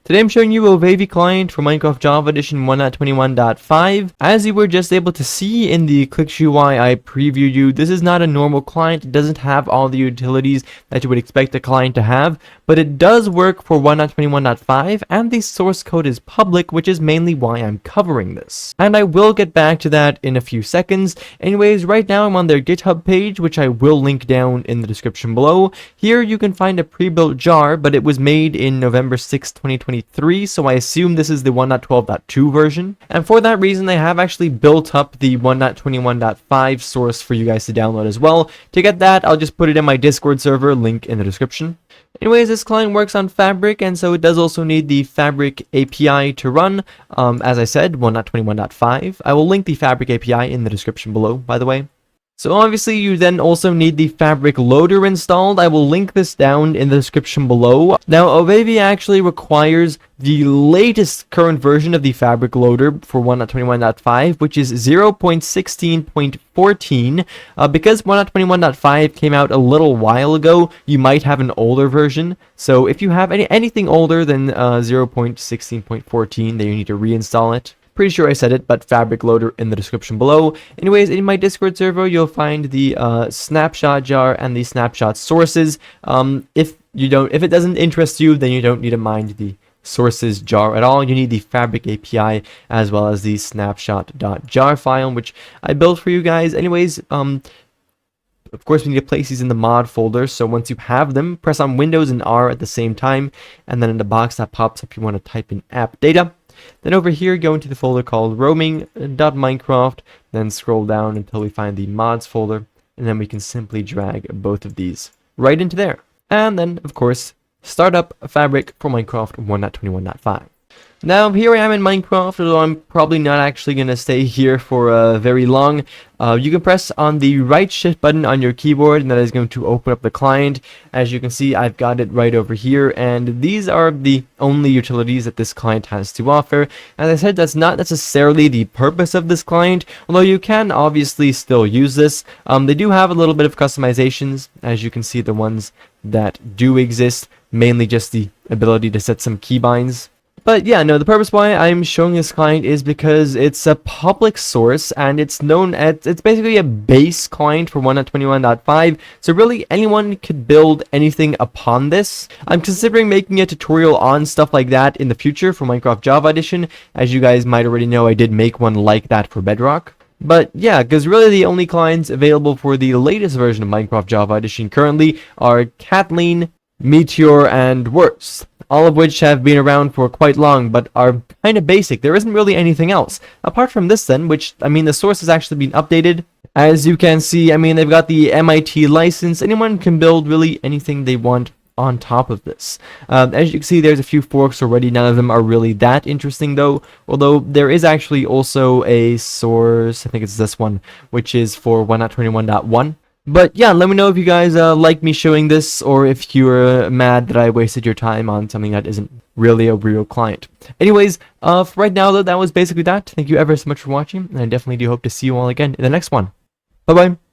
Today I'm showing you OyVey client for Minecraft Java Edition 1.21.5. As you were just able to see in the ClickUI I previewed you, this is not a normal client. It doesn't have all the utilities that you would expect a client to have, but it does work for 1.21.5, and the source code is public, which is mainly why I'm covering this. And I will get back to that in a few seconds. Anyways, right now I'm on their GitHub page, which I will link down in the description below. Here you can find a pre-built jar, but it was made in November 6, 2023, so I assume this is the 1.12.2 version. And for that reason, they have actually built up the 1.21.5 source for you guys to download as well. To get that, I'll just put it in my Discord server, link in the description. Anyways, this client works on Fabric, and so it does also need the Fabric API to run. As I said, 1.21.5. I will link the Fabric API in the description below, by the way. So obviously you then also need the Fabric loader installed. I will link this down in the description below. Now OyVey actually requires the latest current version of the Fabric loader for 1.21.5, which is 0.16.14. Because 1.21.5 came out a little while ago, you might have an older version. So if you have anything older than 0.16.14, then you need to reinstall it. Pretty sure I said it, but Fabric loader in the description below. Anyways, in my Discord server, you'll find the snapshot jar and the snapshot sources. If it doesn't interest you, then you don't need to mind the sources jar at all. You need the Fabric API as well as the snapshot.jar file, which I built for you guys. Anyways, of course, we need to place these in the mod folder. So once you have them, press on Windows and R at the same time, and then in the box that pops up, you want to type in app data. Then over here, go into the folder called roaming.minecraft, then scroll down until we find the mods folder, and then we can simply drag both of these right into there. And then, of course, start up Fabric for Minecraft 1.21.5. Now, here I am in Minecraft, although I'm probably not actually going to stay here for very long. You can press on the right shift button on your keyboard, and that is going to open up the client. As you can see, I've got it right over here, and these are the only utilities that this client has to offer. As I said, that's not necessarily the purpose of this client, although you can obviously still use this. They do have a little bit of customizations, as you can see, the ones that do exist, mainly just the ability to set some keybinds. But yeah, no, the purpose why I'm showing this client is because it's a public source, and it's basically a base client for 1.21.5, so really anyone could build anything upon this. I'm considering making a tutorial on stuff like that in the future for Minecraft Java Edition. As you guys might already know, I did make one like that for Bedrock. But yeah, because really the only clients available for the latest version of Minecraft Java Edition currently are Kathleen, Meteor, and Worse. All of which have been around for quite long, but are kind of basic. There isn't really anything else. Apart from this then, which, I mean, the source has actually been updated. As you can see, I mean, they've got the MIT license. Anyone can build really anything they want on top of this. As you can see, there's a few forks already. None of them are really that interesting, though. Although, there is actually also a source, I think it's this one, which is for 1.21.1. But yeah, let me know if you guys like me showing this, or if you're mad that I wasted your time on something that isn't really a real client. Anyways, for right now though, that was basically that. Thank you ever so much for watching, and I definitely do hope to see you all again in the next one. Bye bye.